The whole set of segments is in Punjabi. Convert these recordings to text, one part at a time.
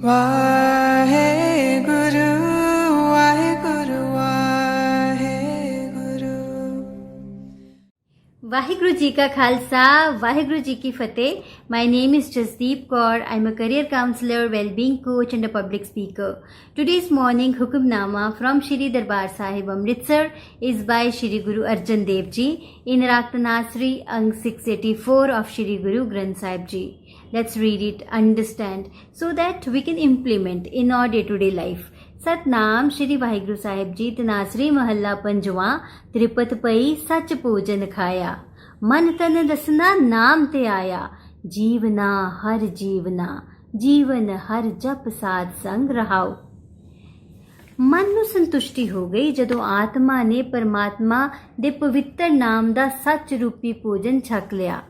ਵਾਹਿਗੁਰੂ ਵਾਹਿਗੁਰੂ ਵਾਹਿਗੁਰੂ। ਵਾਹਿਗੁਰੂ ਜੀ ਕਾ ਖਾਲਸਾ, ਵਾਹਿਗੁਰੂ ਜੀ ਕੀ ਫਤਿਹ। My name is Jasdeep Kaur. I'm a career counselor, well-being coach and a public speaker. Today's morning Hukamnama from Shri Darbar Sahib Amritsar is by Shri Guru Arjan Dev Ji in Raktanasri Ang 684 of Shri Guru Granth Sahib Ji. Let's read it, understand, so that we can implement in our day-to-day life. Satnam Shri Waheguru Sahib ji. ਤਨਾਸਰੀ ਮਹੱਲਾ ਪੰਜਵਾਂ। ਤ੍ਰਿਪਤ ਪਈ ਸੱਚ ਭੋਜਨ ਖਾਇਆ, ਮਨ ਤਨ ਰਸਨਾ ਨਾਮ ਤੇ ਆਇਆ। ਜੀਵਨਾ ਹਰ ਜੀਵਨਾ, ਜੀਵਨ ਹਰ ਜਪ ਸਾਧ ਸੰਗ ਰਹਾਓ। ਮਨ ਨੂੰ ਸੰਤੁਸ਼ਟੀ ਹੋ ਗਈ ਜਦੋਂ ਆਤਮਾ ਨੇ ਪਰਮਾਤਮਾ ਦੇ ਪਵਿੱਤਰ ਨਾਮ ਦਾ ਸੱਚ ਰੂਪੀ ਭੋਜਨ ਛਕ ਲਿਆ।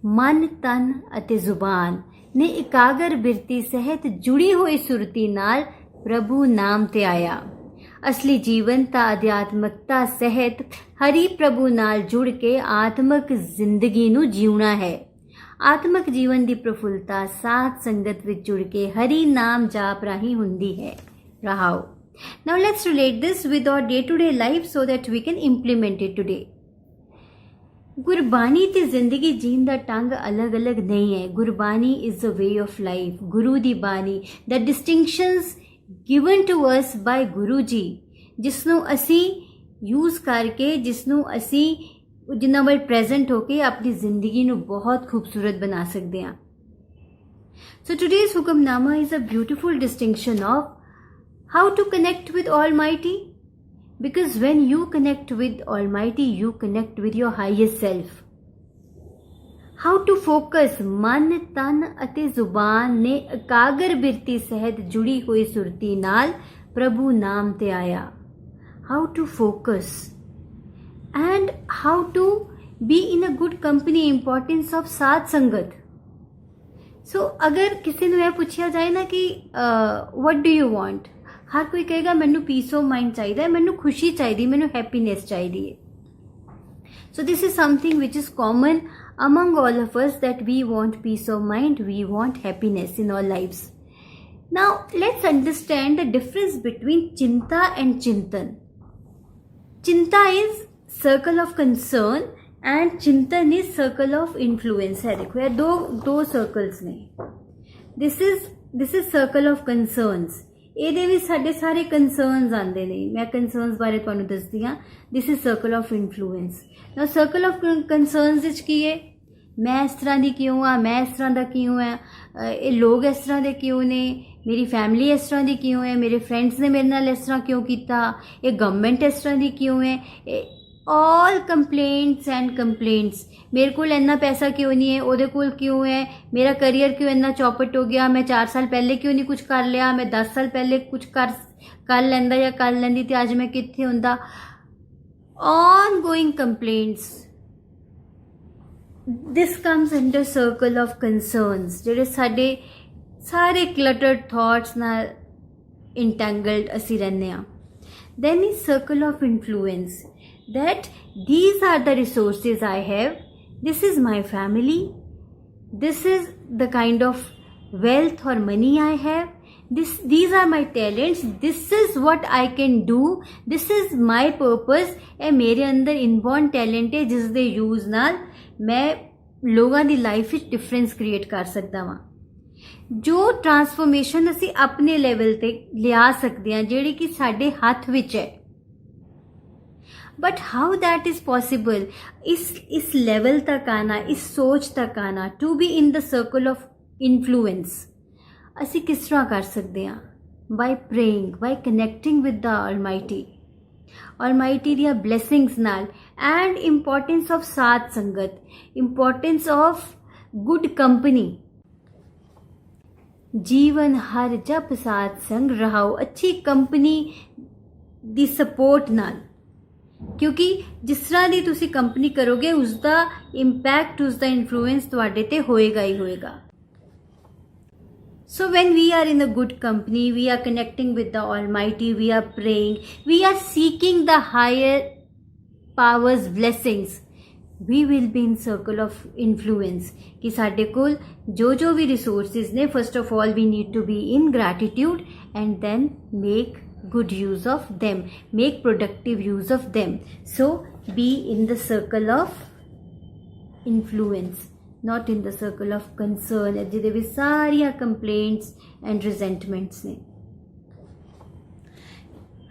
ਮਨ, ਤਨ ਅਤੇ ਜ਼ੁਬਾਨ ਨੇ ਇਕਾਗਰ ਬਿਰਤੀ ਸਹਿਤ ਜੁੜੀ ਹੋਈ ਸੁਰਤੀ ਨਾਲ ਪ੍ਰਭੂ ਨਾਮ ਤੇ ਆਇਆ। ਅਸਲੀ ਜੀਵਨ ਤਾਂ ਅਧਿਆਤਮਕਤਾ ਸਹਿਤ ਹਰੀ ਪ੍ਰਭੂ ਨਾਲ ਜੁੜ ਕੇ ਆਤਮਕ ਜ਼ਿੰਦਗੀ ਨੂੰ ਜਿਉਣਾ ਹੈ। ਆਤਮਕ ਜੀਵਨ ਦੀ ਪ੍ਰਫੁੱਲਤਾ ਸਾਧ ਸੰਗਤ ਵਿੱਚ ਜੁੜ ਕੇ ਹਰੀ ਨਾਮ ਜਾਪ ਰਾਹੀਂ ਹੁੰਦੀ ਹੈ। ਰਹਾਓ। Now let's relate this with our day-to-day life so that we can implement it today. Gurbani ਤੇ ਜ਼ਿੰਦਗੀ ਜੀਣ ਦਾ ਢੰਗ ਅਲੱਗ-ਅਲੱਗ ਨਹੀਂ ਹੈ। Gurbani is the way of life. ਗੁਰੂ ਦੀ ਬਾਣੀ, the distinctions given to us by Guru ji, ਜਿਸ ਨੂੰ ਅਸੀਂ ਯੂਜ਼ ਕਰਕੇ, ਜਿਸ ਨੂੰ ਅਸੀਂ ਜਿੰਨਾ ਵੱਲ ਪ੍ਰੈਜ਼ੈਂਟ ਹੋ ਕੇ ਆਪਣੀ ਜ਼ਿੰਦਗੀ ਨੂੰ ਬਹੁਤ ਖੂਬਸੂਰਤ ਬਣਾ ਸਕਦੇ ਹਾਂ। So today's hukamnama is a beautiful distinction of how to connect with Almighty. Because when you connect with Almighty, you connect with your highest self. How to focus ਮਨ, ਤਨ ਅਤੇ ਜ਼ੁਬਾਨ ਨੇ ਇਕਾਗਰ ਬਿਰਤੀ ਸਹਿਤ ਜੁੜੀ ਹੋਈ ਸੁਰਤੀ ਨਾਲ ਪ੍ਰਭੂ ਨਾਮ ਤੇ ਆਇਆ। How to focus and how to be in a good company, importance of ਸਾਧ ਸੰਗਤ। So ਅਗਰ ਕਿਸੇ ਨੂੰ ਇਹ ਪੁੱਛਿਆ ਜਾਏ ਨਾ ਕਿ what do you want, ਹਰ ਕੋਈ ਕਹੇਗਾ ਮੈਨੂੰ ਪੀਸ ਆਫ ਮਾਈਂਡ ਚਾਹੀਦਾ ਹੈ, ਮੈਨੂੰ ਖੁਸ਼ੀ ਚਾਹੀਦੀ, ਮੈਨੂੰ ਹੈਪੀਨੈਸ ਚਾਹੀਦੀ ਹੈ। So this is something which is common among all of us, that we want peace of mind, we want happiness in our lives. Now let's understand the difference between Chinta and Chintan. Chinta is circle of concern and Chintan is circle of influence. है देखो, ये दो circles ने। This is circle of concerns. ਇਹਦੇ ਵਿੱਚ ਸਾਡੇ ਸਾਰੇ ਕੰਸਰਨਸ ਆਉਂਦੇ ਨੇ। ਮੈਂ ਕੰਸਰਨਸ ਬਾਰੇ ਤੁਹਾਨੂੰ ਦੱਸਦੀ ਹਾਂ। This is circle of influence. ਨਾ ਸਰਕਲ ਆਫ ਕੰਸਰਨਸ ਵਿੱਚ ਕੀ ਹੈ? ਮੈਂ ਇਸ ਤਰ੍ਹਾਂ ਦੀ ਕਿਉਂ ਆ, ਮੈਂ ਇਸ ਤਰ੍ਹਾਂ ਦਾ ਕਿਉਂ ਹੈ, ਇਹ ਲੋਕ ਇਸ ਤਰ੍ਹਾਂ ਦੇ ਕਿਉਂ ਨੇ, ਮੇਰੀ ਫੈਮਿਲੀ ਇਸ ਤਰ੍ਹਾਂ ਦੀ ਕਿਉਂ ਹੈ, ਮੇਰੇ ਫਰੈਂਡਸ ਨੇ ਮੇਰੇ ਨਾਲ ਇਸ ਤਰ੍ਹਾਂ ਕਿਉਂ ਕੀਤਾ, ਇਹ ਗਵਰਨਮੈਂਟ ਇਸ ਤਰ੍ਹਾਂ ਦੀ ਕਿਉਂ ਹੈ। all complaints and complaints. ਮੇਰੇ ਕੋਲ ਇੰਨਾ ਪੈਸਾ ਕਿਉਂ ਨਹੀਂ ਹੈ, ਉਹਦੇ ਕੋਲ ਕਿਉਂ ਹੈ, ਮੇਰਾ ਕਰੀਅਰ ਕਿਉਂ ਇੰਨਾ ਚੌਪਟ ਹੋ ਗਿਆ, ਮੈਂ 4 ਸਾਲ ਪਹਿਲੇ ਕਿਉਂ ਨਹੀਂ ਕੁਝ ਕਰ ਲਿਆ, ਮੈਂ 10 ਸਾਲ ਪਹਿਲੇ ਕੁਝ ਕਰ ਲੈਂਦਾ ਜਾਂ ਕਰ ਲੈਂਦੀ ਤੇ ਅੱਜ ਮੈਂ ਕਿੱਥੇ ਹੁੰਦਾ। ongoing complaints. this comes under circle of concerns, ਜਿਹੜੇ ਸਾਡੇ ਸਾਰੇ cluttered thoughts ਨਾਲ entangled ਅਸੀਂ ਰਹਿੰਦੇ ਹਾਂ। then is circle of influence, that these are the resources I have, this is my family, this is the kind of wealth or money I have, these are my talents, this is what I can do, this is my purpose। ਇਹ ਮੇਰੇ ਅੰਦਰ ਇਨਬੋਰਨ ਟੈਲੈਂਟ ਹੈ ਜਿਸ ਦੇ ਯੂਜ਼ ਨਾਲ ਮੈਂ ਲੋਕਾਂ ਦੀ ਲਾਈਫ ਵਿੱਚ ਡਿਫਰੈਂਸ ਕ੍ਰੀਏਟ ਕਰ ਸਕਦਾ ਵਾਂ। ਜੋ ਟਰਾਂਸਫੋਰਮੇਸ਼ਨ ਅਸੀਂ ਆਪਣੇ ਲੈਵਲ ਤੇ ਲਿਆ ਸਕਦੇ ਹਾਂ, ਜਿਹੜੀ ਕਿ ਸਾਡੇ ਹੱਥ ਵਿੱਚ ਹੈ। But how that is possible? इस लेवल तक आना, इस सोच तक आना, to be in the circle of influence, असी किस तरह कर सकते हैं? By praying, by connecting with the almighty दियां ब्लैसिंग्स नाल, and importance of Sadh Sangat, importance of good company. जीवन हर जप साध संग रहाओ, अच्छी कंपनी दी सपोर्ट नाल। ਕਿਉਂਕਿ ਜਿਸ ਤਰ੍ਹਾਂ ਦੀ ਤੁਸੀਂ ਕੰਪਨੀ ਕਰੋਗੇ ਉਸਦਾ ਇੰਪੈਕਟ, ਉਸਦਾ ਇਨਫਲੂਐਂਸ ਤੁਹਾਡੇ ਤੇ ਹੋਏਗਾ ਹੀ ਹੋਏਗਾ। So when we are in a good company, we are connecting with the Almighty, we are praying, we are seeking the higher powers blessings, we will be in circle of influence ਕਿ ਸਾਡੇ ਕੋਲ ਜੋ ਵੀ ਰਿਸੋਰਸਿਸ ਨੇ first of all we need to be in gratitude and then make good use of them, make productive use of them. So be in the circle of influence, not in the circle of concern ਜਿਹਦੇ ਵਿੱਚ ਸਾਰੀਆਂ complaints and resentments ਨੇ।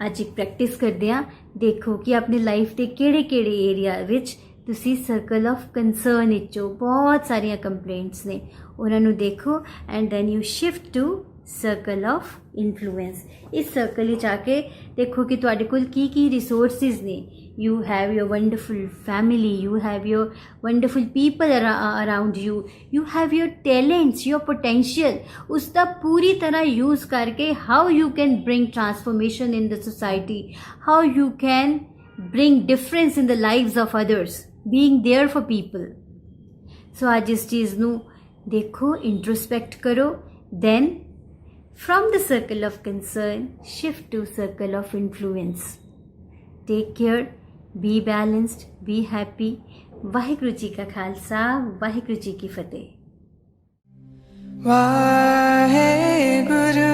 ਅੱਜ ਇੱਕ ਪ੍ਰੈਕਟਿਸ ਕਰਦੇ ਹਾਂ, ਦੇਖੋ ਕਿ ਆਪਣੇ ਲਾਈਫ ਦੇ ਕਿਹੜੇ ਏਰੀਆ ਵਿੱਚ ਤੁਸੀਂ ਸਰਕਲ ਆਫ ਕੰਸਰਨ ਵਿੱਚੋਂ ਬਹੁਤ ਸਾਰੀਆਂ ਕੰਪਲੇਂਟਸ ਨੇ ਉਹਨਾਂ ਨੂੰ ਦੇਖੋ and then you shift to circle of influence. ਇਸ ਸਰਕਲ ਵਿੱਚ ਆ ਕੇ ਦੇਖੋ ਕਿ ਤੁਹਾਡੇ ਕੋਲ ਕੀ ਰਿਸੋਰਸਿਸ ਨੇ। You have your wonderful family, you have your wonderful people around you, you have your talents, your potential. ਉਸ ਦਾ ਪੂਰੀ ਤਰ੍ਹਾਂ ਯੂਜ਼ ਕਰਕੇ how you can bring transformation in the society, how you can bring difference in the lives of others, being there for people. So आज इस चीज़ नू देखो, introspect करो, then from the circle of concern shift to circle of influence. Take care, be balanced, be happy. Waheguru ji का खालसा, वाहिगुरु जी की फतेह। वाहे गुरु